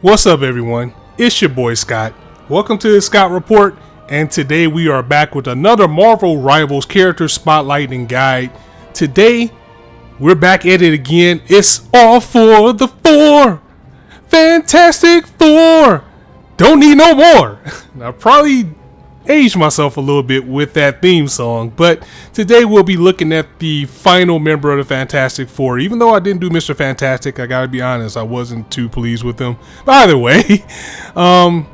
What's up, everyone? It's your boy Scott. Welcome to the Scott Report, and today we are back with another Marvel Rivals character spotlight and guide. Today, we're back at it again. It's all for the four! Fantastic Four! Don't need no more! I probably aged myself a little bit with that theme song, but today we'll be looking at the final member of the Fantastic Four. Even though I didn't do Mr. Fantastic, I gotta be honest, I wasn't too pleased with him. But either way, I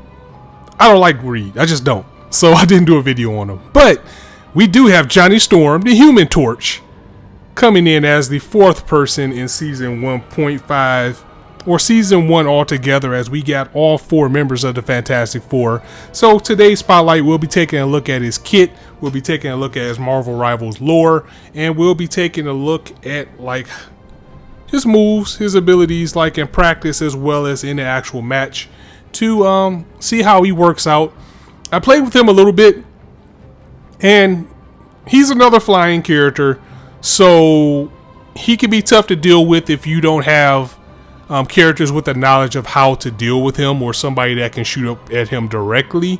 don't like Reed. I just don't. So I didn't do a video on him. But we do have Johnny Storm, the Human Torch, coming in as the fourth person in season 1.5. Or season 1 altogether, as we got all four members of the Fantastic Four. So today's spotlight, we'll be taking a look at his kit, we'll be taking a look at his Marvel Rivals lore, and we'll be taking a look at like his moves, his abilities, like in practice as well as in the actual match, to see how he works out. I played with him a little bit, and he's another flying character, so he can be tough to deal with if you don't have characters with the knowledge of how to deal with him, or somebody that can shoot up at him directly.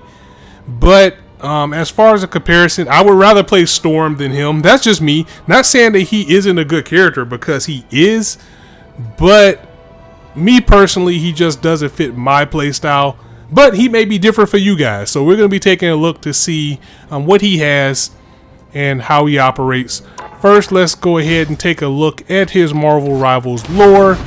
But as far as a comparison, I would rather play Storm than him. That's just me. Not saying that he isn't a good character, because he is, but me personally, he just doesn't fit my playstyle. But he may be different for you guys, so we're going to be taking a look to see what he has and how he operates. First, let's go ahead and take a look at his Marvel Rivals lore.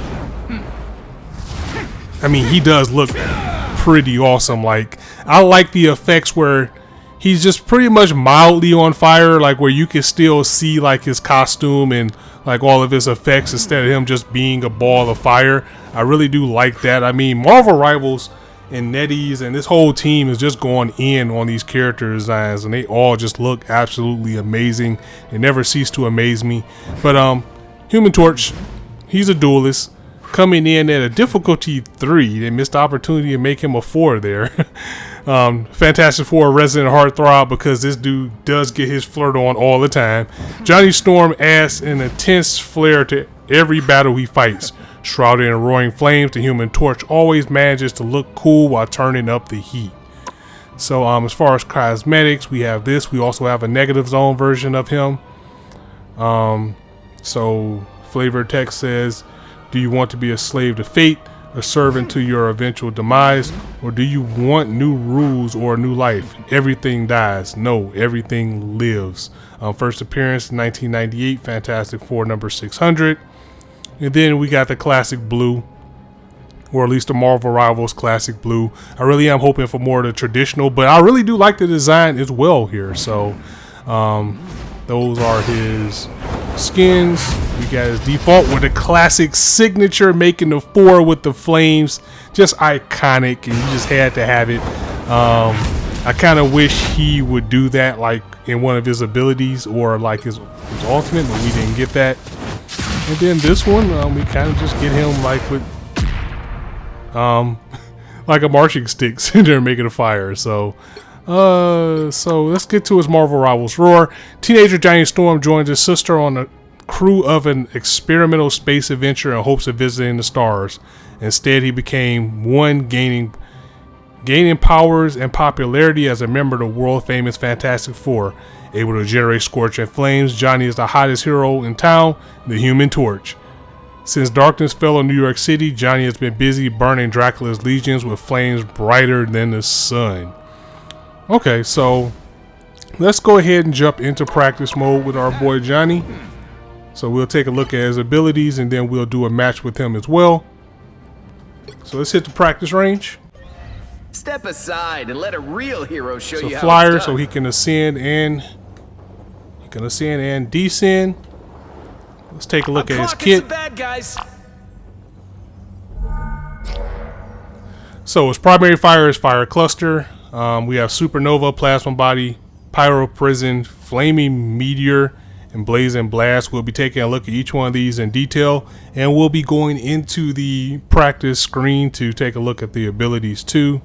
I mean, he does look pretty awesome. Like, I like the effects where he's just pretty much mildly on fire, like where you can still see like his costume and like all of his effects instead of him just being a ball of fire. I really do like that. I mean, Marvel Rivals and NetEase and this whole team is just going in on these character designs, and they all just look absolutely amazing. They never cease to amaze me. But Human Torch, he's a duelist. Coming in at a difficulty 3, they missed the opportunity to make him a 4 there. Fantastic Four resident heartthrob, because this dude does get his flirt on all the time. Johnny Storm adds an intense flair to every battle he fights. Shrouded in roaring flames, the Human Torch always manages to look cool while turning up the heat. So as far as cosmetics, we have this. We also have a negative zone version of him. So flavor text says, do you want to be a slave to fate, a servant to your eventual demise, or do you want new rules or a new life? Everything dies. No, everything lives. First appearance, 1998, Fantastic Four number 600. And then we got the classic blue, or at least the Marvel Rivals classic blue. I really am hoping for more of the traditional, but I really do like the design as well here. So those are his skins. We got his default with the classic signature, making the 4 with the flames. Just iconic, and you just had to have it. I kind of wish he would do that like in one of his abilities or like his ultimate, but we didn't get that. And then this one, we kind of just get him like with like a marching stick sitting there making a fire. So let's get to his Marvel Rivals roar. Teenager Johnny Storm joins his sister on a crew of an experimental space adventure in hopes of visiting the stars. Instead, he became one, gaining powers and popularity as a member of the world famous Fantastic Four. Able to generate scorching flames, Johnny is the hottest hero in town, the Human Torch. Since darkness fell on New York City, Johnny has been busy burning Dracula's legions with flames brighter than the sun. Okay, so let's go ahead and jump into practice mode with our boy Johnny. So we'll take a look at his abilities, and then we'll do a match with him as well. So let's hit the practice range. Step aside and let a real hero show you how flyer, it's done. so he can ascend and descend. Let's take a look at his kit. Bad guys. So his primary fire is Fire Cluster. We have Supernova, Plasma Body, Pyro Prison, Flaming Meteor, and Blazing Blast. We'll be taking a look at each one of these in detail, and we'll be going into the practice screen to take a look at the abilities too.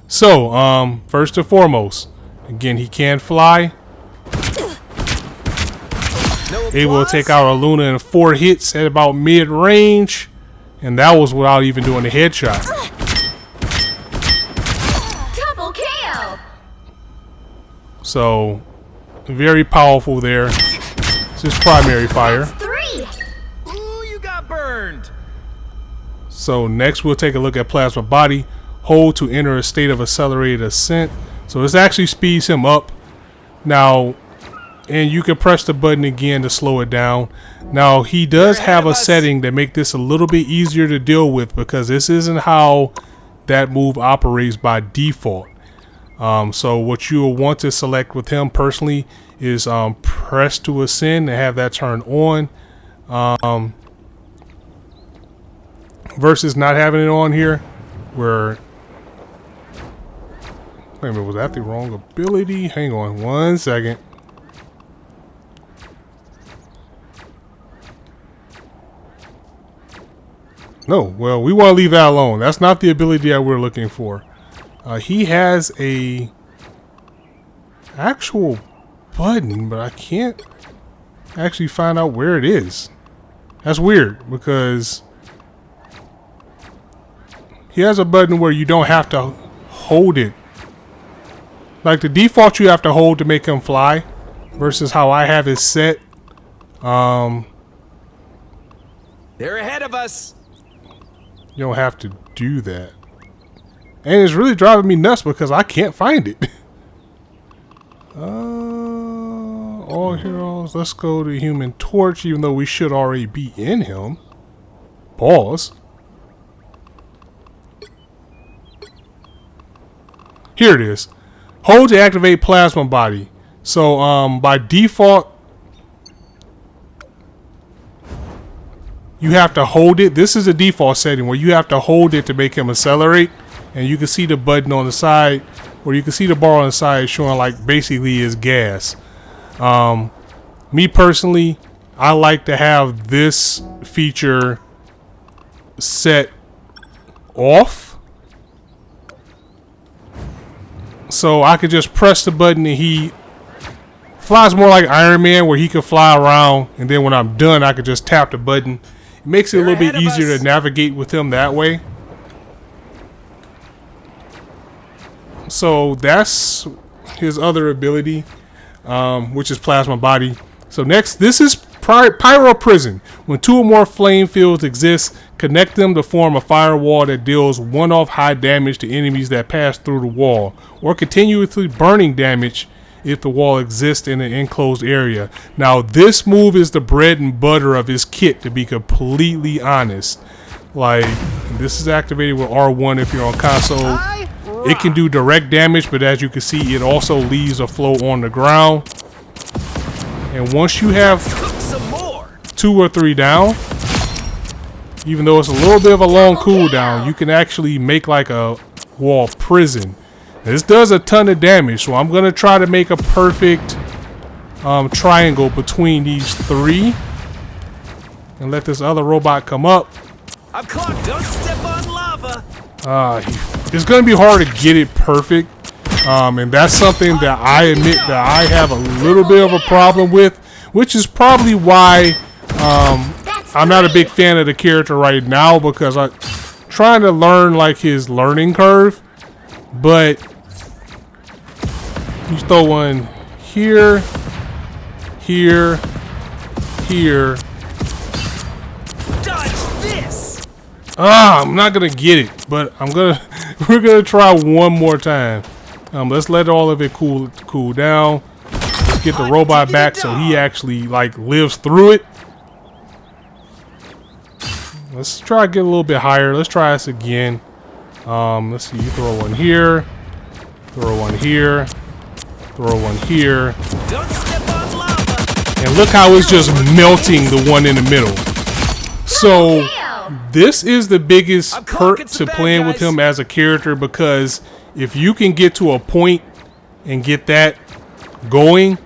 So first and foremost, again, he can fly. Able to take out a Luna in 4 hits at about mid-range, and that was without even doing a headshot. So very powerful there. It's his primary fire. Ooh, you got burned. So next we'll take a look at Plasma Body. Hold to enter a state of accelerated ascent. So this actually speeds him up. Now, and you can press the button again to slow it down. Now he does have a setting that make this a little bit easier to deal with, because this isn't how that move operates by default. So what you will want to select with him personally is press to ascend and have that turned on, versus not having it on here, where, wait a minute, was that the wrong ability? Hang on one second. No, well, we want to leave that alone. That's not the ability that we're looking for. He has a actual button, but I can't actually find out where it is. That's weird, because he has a button where you don't have to hold it. Like the default, you have to hold to make him fly, versus how I have it set. They're ahead of us. You don't have to do that. And it's really driving me nuts because I can't find it. All heroes. Let's go to Human Torch, even though we should already be in him. Pause. Here it is. Hold to activate Plasma Body. So by default, you have to hold it. This is a default setting where you have to hold it to make him accelerate. And you can see the button on the side, or you can see the bar on the side showing like basically his gas. Me personally, I like to have this feature set off, so I could just press the button and he flies more like Iron Man, where he can fly around, and then when I'm done I could just tap the button. It makes it a little bit easier to navigate with him that way. So that's his other ability, which is Plasma Body. So next, this is Pyro Prison. When two or more flame fields exist, connect them to form a firewall that deals one-off high damage to enemies that pass through the wall, or continuously burning damage if the wall exists in an enclosed area. Now this move is the bread and butter of his kit, to be completely honest. Like, this is activated with R1 if you're on console. It can do direct damage, but as you can see, it also leaves a flow on the ground. And once you have 2 or 3 down, even though it's a little bit of a long cooldown, you can actually make like a wall prison. This does a ton of damage, so I'm going to try to make a perfect triangle between these 3 and let this other robot come up. I'm caught. Don't step on lava. It's going to be hard to get it perfect, and that's something that I admit that I have a little bit of a problem with, which is probably why I'm not a big fan of the character right now, because I'm trying to learn like his learning curve. But you throw one here, here, here. I'm not gonna get it, but we're gonna try one more time. Let's let all of it cool down. Let's get the robot back so he actually like lives through it. Let's try to get a little bit higher. Let's try this again. Let's see, you throw one here, throw one here, throw one here. Don't step on lava. And look how it's just melting the one in the middle. So this is the biggest perk to playing with him as a character, because if you can get to a point and get that going,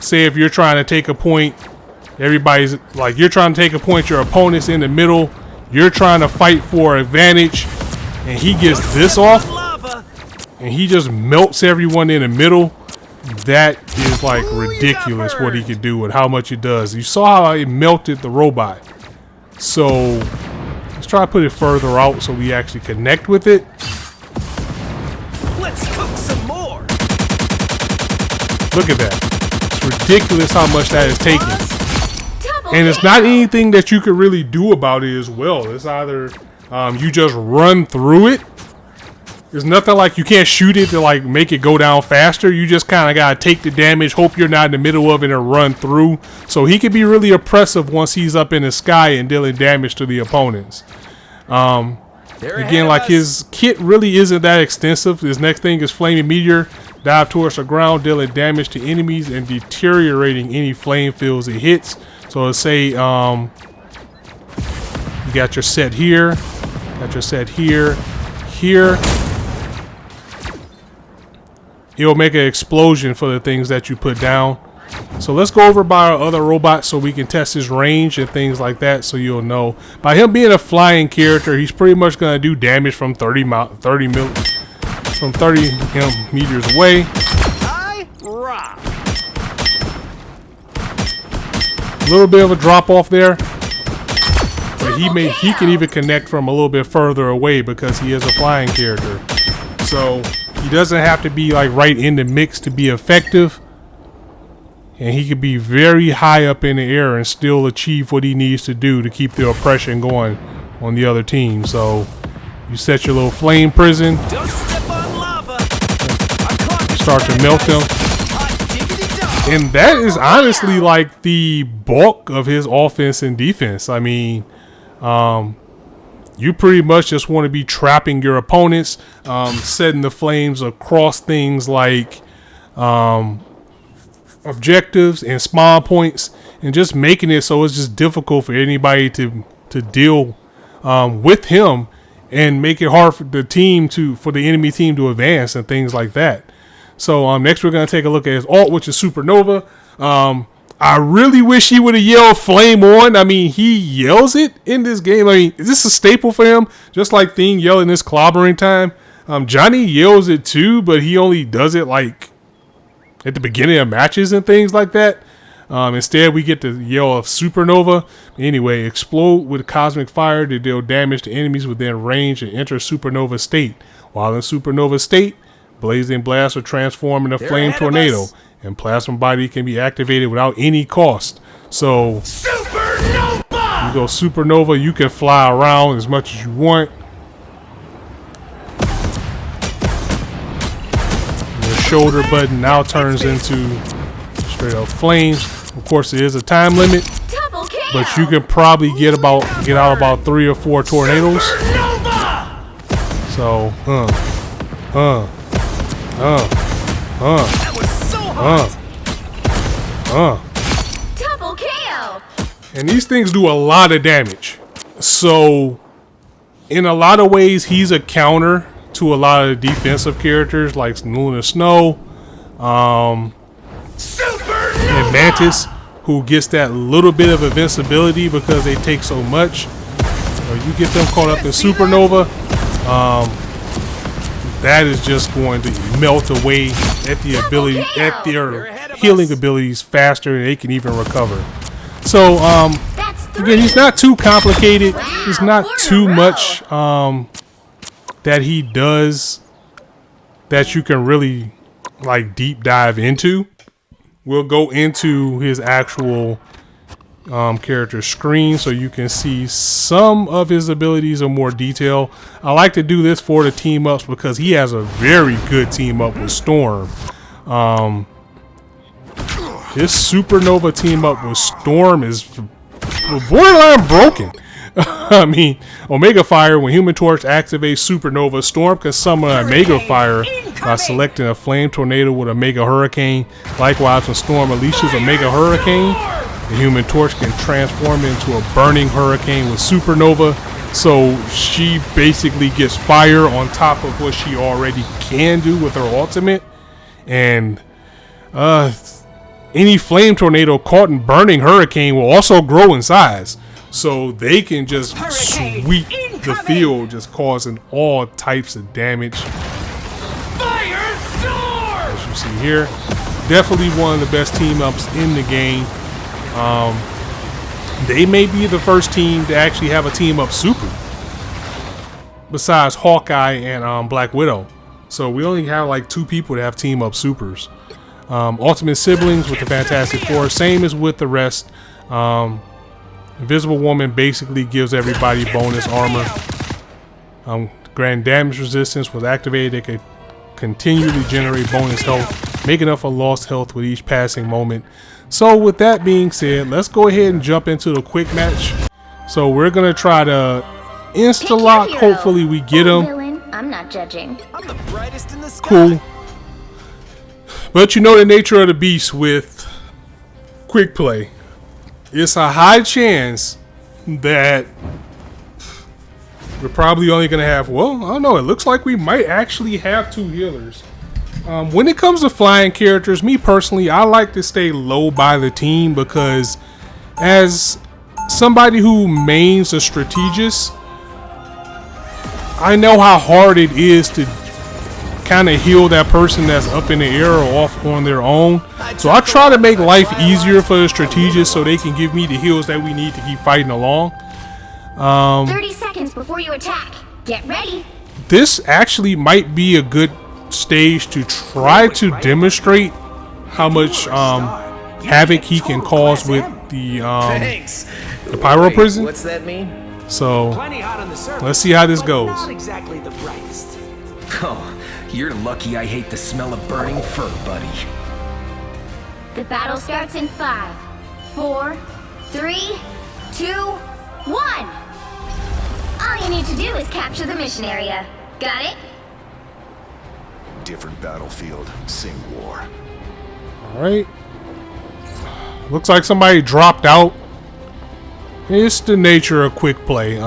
say if you're trying to take a point, everybody's like, you're trying to take a point, your opponent's in the middle, you're trying to fight for advantage, and he gets this off and he just melts everyone in the middle. That is like ridiculous what he can do and how much it does. You saw how it melted the robot. So let's try to put it further out so we actually connect with it. Let's cook some more. Look at that. It's ridiculous how much that is taking. And it's not anything that you could really do about it as well. It's either you just run through it. There's nothing like you can't shoot it to like make it go down faster. You just kind of gotta take the damage, hope you're not in the middle of it, and run through. So he can be really oppressive once he's up in the sky and dealing damage to the opponents. Again, like his kit really isn't that extensive. His next thing is Flaming Meteor. Dive towards the ground, dealing damage to enemies and deteriorating any flame fields it hits. So let's say you got your set here, got your set here, here. It'll make an explosion for the things that you put down. So let's go over by our other robot so we can test his range and things like that, so you'll know. By him being a flying character, he's pretty much going to do damage from 30 meters away. I rock. A little bit of a drop off there, but he can even connect from a little bit further away because he is a flying character. So he doesn't have to be like right in the mix to be effective, and he could be very high up in the air and still achieve what he needs to do to keep the oppression going on the other team. So you set your little flame prison, Don't step on lava. start to melt him. And that is honestly like the bulk of his offense and defense. I mean, you pretty much just want to be trapping your opponents, setting the flames across things like objectives and spawn points, and just making it so it's just difficult for anybody to deal with him, and make it hard for the enemy team to advance and things like that. So next we're going to take a look at his ult, which is Supernova. I really wish he would have yelled flame on. I mean, he yells it in this game. I mean, is this a staple for him? Just like Thing yelling this clobbering time. Johnny yells it too, but he only does it like at the beginning of matches and things like that. Instead, we get the yell of Supernova. Anyway, explode with cosmic fire to deal damage to enemies within range and enter Supernova state. While in Supernova state, blazing blast will transform into flame tornado, and plasma body can be activated without any cost. So Supernova! You go Supernova, you can fly around as much as you want. Your shoulder button now turns into straight up flames. Of course, there is a time limit, but you can probably get out about 3 or 4 tornadoes. So, That was so hot. Double KO. And these things do a lot of damage. So, in a lot of ways, he's a counter to a lot of defensive characters like Luna Snow, and Mantis, who gets that little bit of invincibility because they take so much. You get them caught up in Supernova, that is just going to melt away at their healing abilities faster, and they can even recover. So again, he's not too complicated. There's not too much that he does that you can really like deep dive into. We'll go into his actual character screen so you can see some of his abilities in more detail. I like to do this for the team ups because he has a very good team up with Storm. His Supernova team up with Storm is borderline broken. I mean, Omega Fire, when Human Torch activates Supernova, Storm can summon Omega Fire by selecting a Flame Tornado with Omega Hurricane. Likewise, when Storm unleashes Omega Hurricane, the Human Torch can transform into a Burning Hurricane with Supernova. So she basically gets fire on top of what she already can do with her ultimate. And any Flame Tornado caught in Burning Hurricane will also grow in size. So they can just sweep the field, just causing all types of damage. Fire sword! As you see here, definitely one of the best team ups in the game. They may be the first team to actually have a team up super, besides Hawkeye and Black Widow. So we only have like 2 people that have team up supers. Ultimate siblings with the Fantastic Four, same as with the rest. Invisible Woman basically gives everybody bonus armor. Grand damage resistance was activated. They could continually generate bonus health, making up for lost health with each passing moment. So with that being said, let's go ahead and jump into the quick match. So we're gonna try to insta-lock. Hopefully we get him. Villain, I'm not judging. I'm the brightest in the sky. Cool. But you know the nature of the beast with quick play. It's a high chance that we're probably only going to have, well, I don't know, it looks like we might actually have 2 healers. When it comes to flying characters, me personally, I like to stay low by the team because as somebody who mains a strategist, I know how hard it is to kind of heal that person that's up in the air or off on their own. So I try to make life easier for the strategists so they can give me the heals that we need to keep fighting along. 30 seconds before you attack. Get ready. This actually might be a good stage to try to demonstrate how much havoc he can cause with the pyro prison. What's that mean? So let's see how this goes. Not exactly the brightest. Oh, you're lucky I hate the smell of burning fur, buddy. The battle starts in 5, 4, 3, 2, 1. All you need to do is capture the mission area. Got it? Different battlefield, same war. Alright. Looks like somebody dropped out. It's the nature of quick play.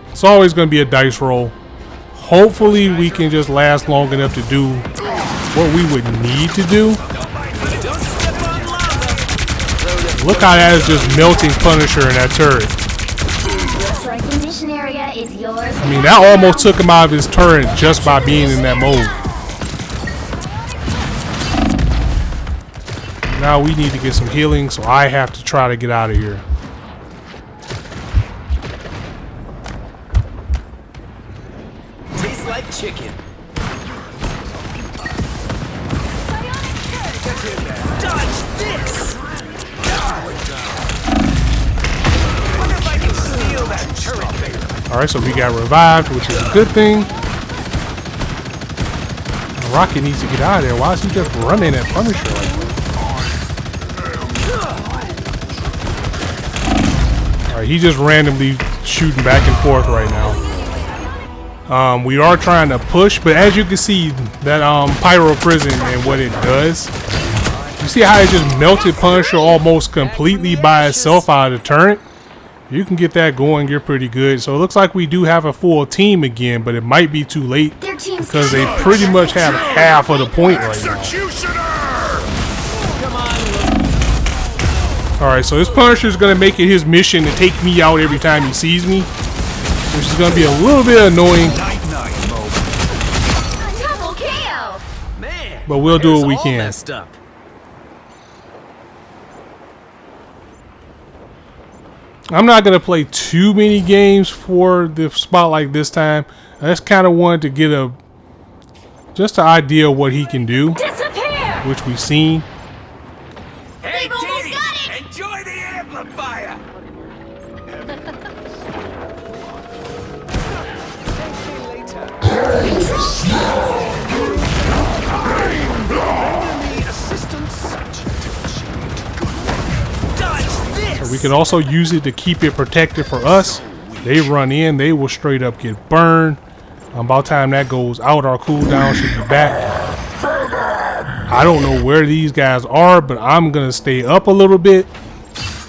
It's always going to be a dice roll. Hopefully we can just last long enough to do what we would need to do. Look how that is just melting Punisher in that turret. Looks like the mission area is yours. I mean, that almost took him out of his turret just by being in that mode. Now we need to get some healing, so I have to try to get out of here. Tastes like chicken. Dodge this! Wonder if I can steal that turret. Alright, so we got revived, which is a good thing. Rocket needs to get out of there. Why is he just running at Punisher like that? Alright, he's just randomly shooting back and forth right now. We are trying to push, but as you can see, that pyro prison and what it does. You see how it just melted Punisher almost completely by itself out of the turret? You can get that going, you're pretty good. So it looks like we do have a full team again, but it might be too late because they pretty much have half of the point right now. Alright, so this Punisher is going to make it his mission to take me out every time he sees me, which is going to be a little bit annoying. Double KO. Man, But we'll do what we all can. messed up. I'm not going to play too many games for the spotlight this time. I just kind of wanted to get just an idea of what he can do, Disappear. which we've seen. Hey, They've almost Diddy, got it. enjoy the amplifier. Dodge this! We can also use it to keep it protected for us. They run in, they will straight up get burned. About time that goes out, our cooldown should be back. I don't know where these guys are, but I'm going to stay up a little bit.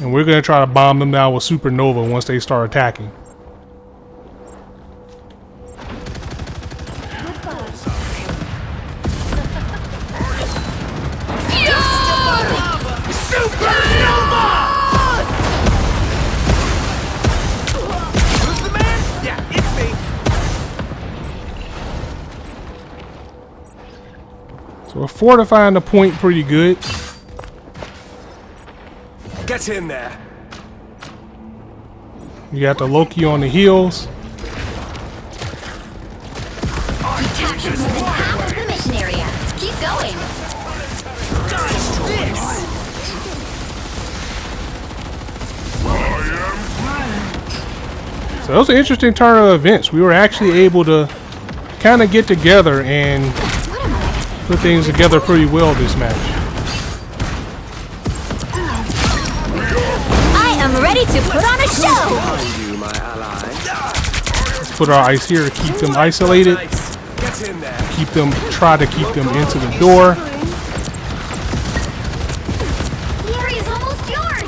And we're going to try to bomb them down with Supernova once they start attacking. Who's the man? Yeah, it's me. So we're fortifying the point pretty good. Get in there. You got the Loki on the heels. Captured more than half of the mission area. Keep going. So it was an interesting turn of events. We were actually able to kind of get together and put things together pretty well this match. I am ready to put on a show. Let's put our ice here to keep them isolated. Try to keep them into the door. The area's almost yours.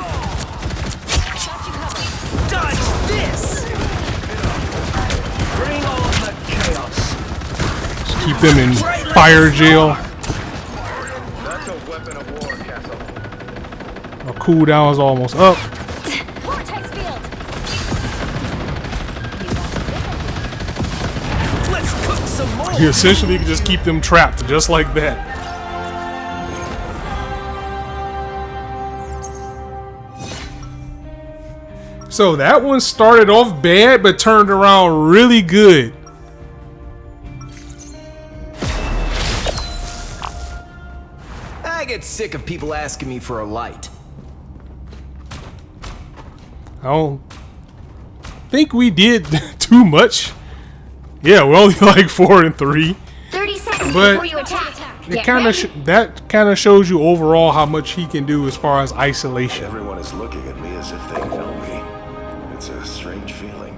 Dodge this! Bring on the chaos. Just keep them in fire jail. That's a weapon of war, Castle. Our cooldown is almost up. Vortex field. Let's cook some more. You essentially can just keep them trapped just like that. So that one started off bad but turned around really good. I get sick of people asking me for a light. I don't think we did too much. Yeah, we're only like 4 and 3. 30 seconds But before you attack. It Get kind ready. of that kind of shows you overall how much he can do as far as isolation. Everyone is looking at me as if they know me. It's a strange feeling.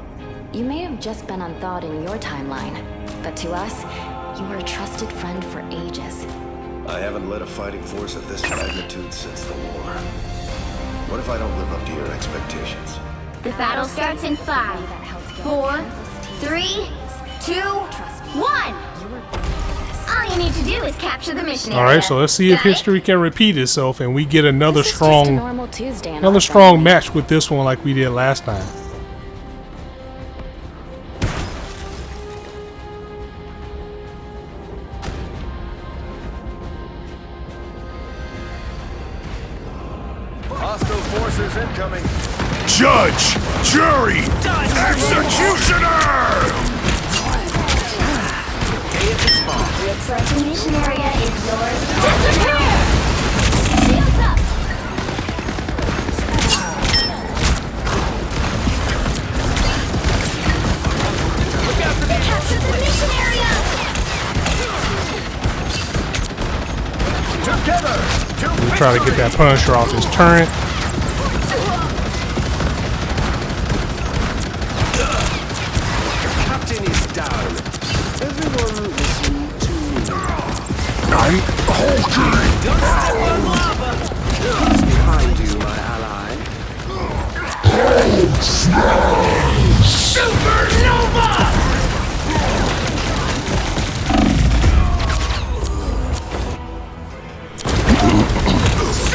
You may have just been unthawed in your timeline, but to us, you were a trusted friend for ages. I haven't led a fighting force of this magnitude since the war. What if I don't live up to your expectations? The battle starts in 5, 4, 3, 2, 1. All you need to do is capture the mission area. All right, so let's see if Got it? history can repeat itself and we get another This is just a strong normal Tuesday in another our strong family. match with this one like we did last time. Hostile forces incoming. Judge! Jury! Executioner! The mission area is yours. Disappear! Shields up! Capture the mission area! Together! We'll try to get that Punisher off his turret. Captain is down. Everyone listen to me. I'm Hulking! Behind you, my ally.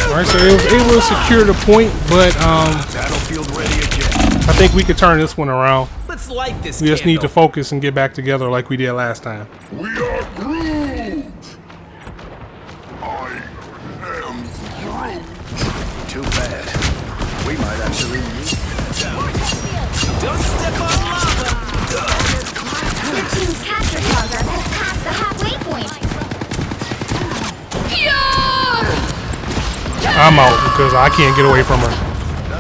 Alright, so it was able to secure the point, but Battlefield ready again. I think we could turn this one around. Let's light this We just need to candle. focus and get back together like we did last time. We are Groot! I am Groot. Too bad. We might actually meet. Don't step on lava. Your team's capture progress has passed the halfway point. I'm out because I can't get away from her.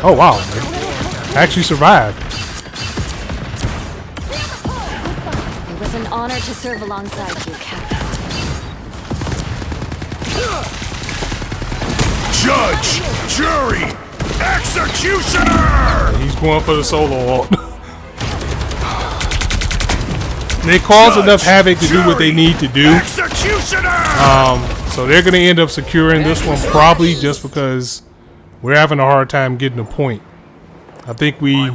Oh wow, I actually survived. It was an honor to serve alongside you, Captain. Judge! Jury! Executioner! He's going for the solo ult. They cause enough havoc to do what they need to do. Executioner! So they're going to end up securing this one probably just because we're having a hard time getting a point. I think we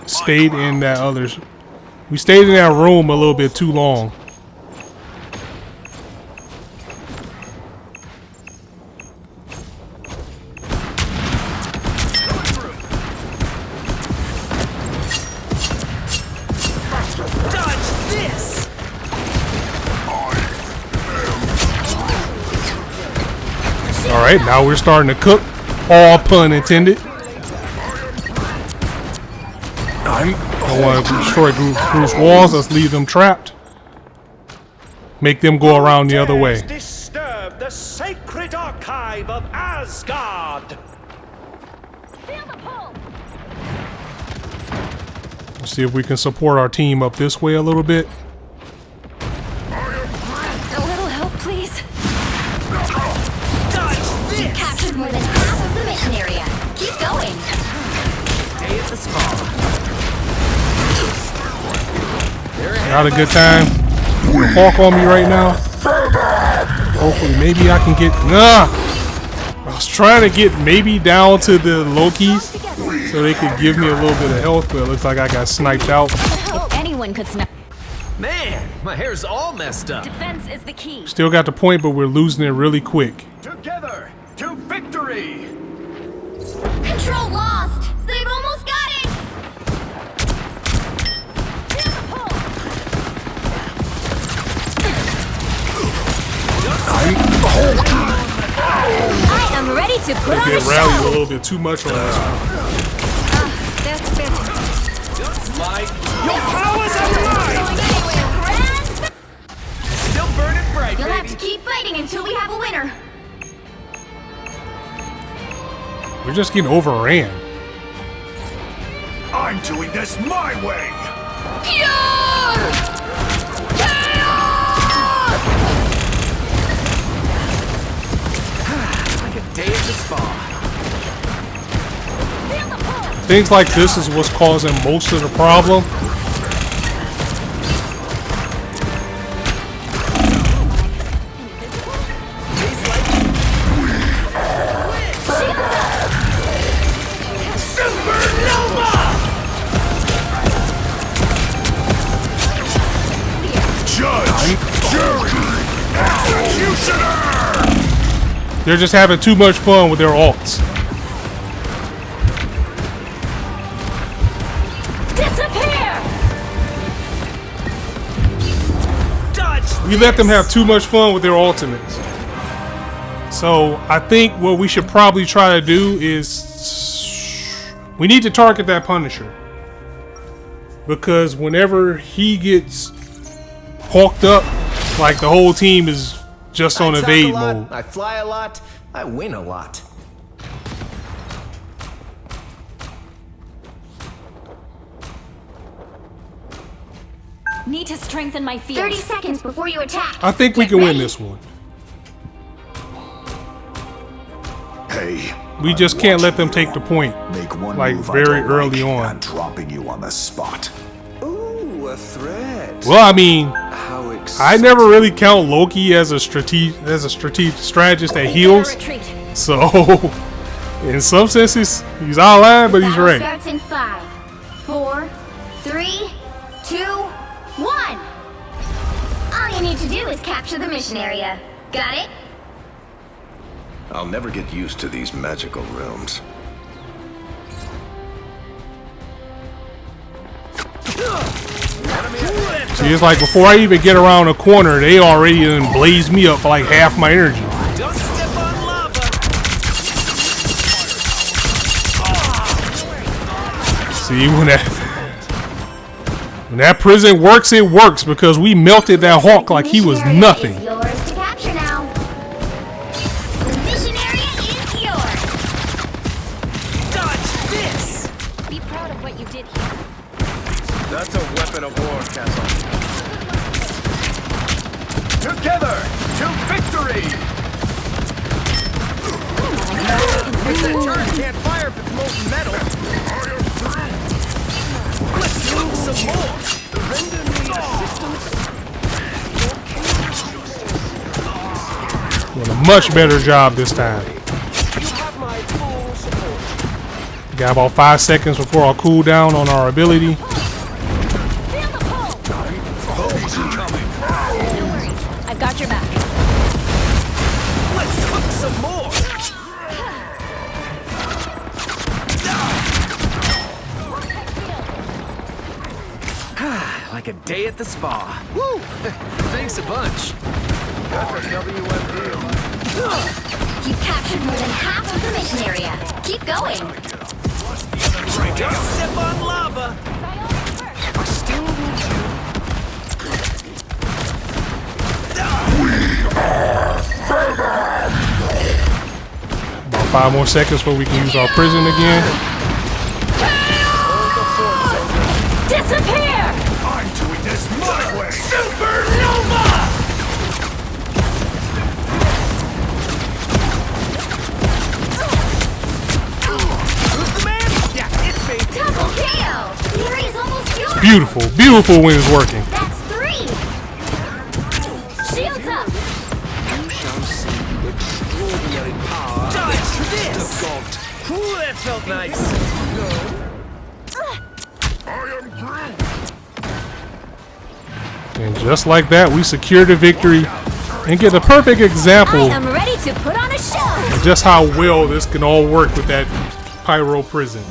stayed in that we stayed in that room a little bit too long. Dodge this. All right, now we're starting to cook. All pun intended. I want to destroy Groot's walls. Let's leave them trapped. Make them go around the other way. Disturb the sacred archive of Asgard. Let's see if we can support our team up this way a little bit. A little help, please. You captured more than half of the mission area. Keep going. Day at the spa. Not a good time. The Hawk on me right now. Hopefully, maybe I can get. Nah. I was trying to get maybe down to the Lokis so they could give me a little bit of health, but it looks like I got sniped out. If anyone could snap. Man, my hair's all messed up. Defense is the key. Still got the point, but we're losing it really quick. Together to victory! Control lost. They've almost got it. I am ready to put on a Get rallied a show. little bit too much on this one. That's better. Like, Your powers are mine! still burning bright, You'll have baby. to keep fighting until we have a winner. We're just getting overran. I'm doing this my way! Like a day at the spa. Things like this is what's causing most of the problem. Tastes like Judge! Jury! Executioner! They're just having too much fun with their alts. Disappear! dodge. We let them have too much fun with their ultimates. So I think what we should probably try to do is we need to target that Punisher. Because whenever he gets hawked up, like the whole team is just on I talk evade a lot, mode. I fly a lot. I win a lot. Need to strengthen my field. 30 seconds before you attack. I think we Get can win ready. this one. Hey, We just can't let them take the point. make one like, move I very don't early like, on. I'm dropping you on the spot. Ooh, a threat. Well, I mean, How I exciting. never really count Loki as a strategist that heals. Retreat. So, in some senses, he's out of line, but he's Battle right. starts in 5, 4, 3, 2, 1. All you need to do is capture the mission area. Got it? I'll never get used to these magical rooms. See, it's like before I even get around a corner, they already done blaze me up for like half my energy. Don't step on lava. See, when that prison works, it works because we melted that Hawk like he was Mission area nothing. is yours to capture now. The mission area is yours. Dodge this. Be proud of what you did here. That's a weapon of war, Castle. Together to victory! That turret can't fire if it's molten metal. Let's cook some more. Doing a much better job this time. Got about 5 seconds before our cooldown on our ability. I've got your back. Let's cook some more. Like a day at the spa. Woo! Thanks a bunch. That's a WMD. You've captured more than half of the mission area. Keep going. Don't step on lava. About 5 more seconds before we can use our prison again. Disappear! I'm doing this my way! Supernova! Who's the man? Yeah, it's me. Double KO! Fury's almost yours! Beautiful, beautiful when it's working. That's 3! Shields up! You shall see the extraordinary power of this god. Ooh, that felt nice. And just like that, we secure the victory and get a perfect example I am ready to put on a show! of just how well this can all work with that pyro prison.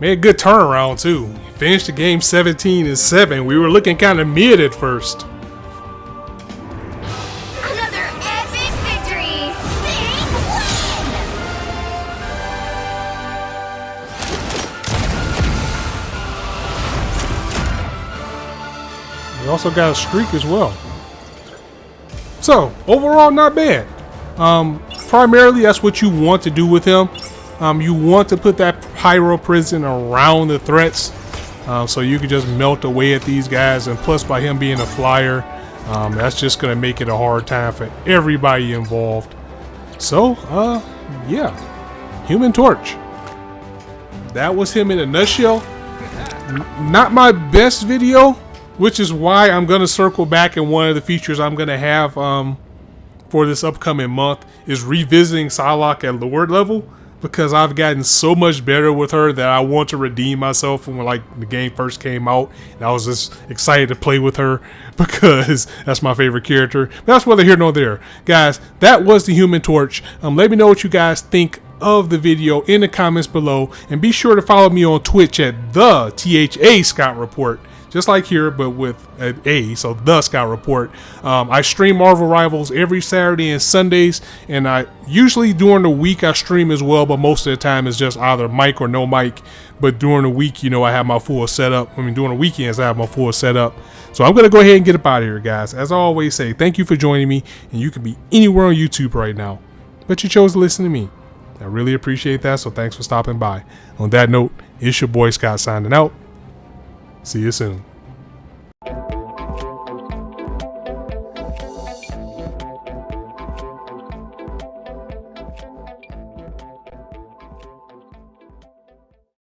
Made a good turnaround too. Finished the game 17-7. We were looking kind of mid at first. Another epic victory! Big win! We also got a streak as well. So overall, not bad. Primarily, that's what you want to do with him. You want to put that pyro prison around the threats, so you can just melt away at these guys. And plus, by him being a flyer, that's just gonna make it a hard time for everybody involved. So, yeah, Human Torch. That was him in a nutshell. Not my best video, which is why I'm gonna circle back, and one of the features I'm gonna have for this upcoming month is revisiting Psylocke at lower level, because I've gotten so much better with her that I want to redeem myself from when like the game first came out, and I was just excited to play with her because that's my favorite character. But that's neither here nor there. Guys, that was the Human Torch. Let me know what you guys think of the video in the comments below, and be sure to follow me on Twitch at the THA Scott Report, just like here but with an A, so the Scott Report. I stream Marvel Rivals every Saturday and Sundays, and I usually during the week I stream as well, but most of the time it's just either mic or no mic. But during the week, you know, I have my full setup. I mean, during the weekends I have my full setup. So I'm gonna go ahead and get up out of here, guys. As I always say, thank you for joining me, and you can be anywhere on YouTube right now, but you chose to listen to me. I really appreciate that, so thanks for stopping by. On that note, it's your boy Scott signing out. See you soon.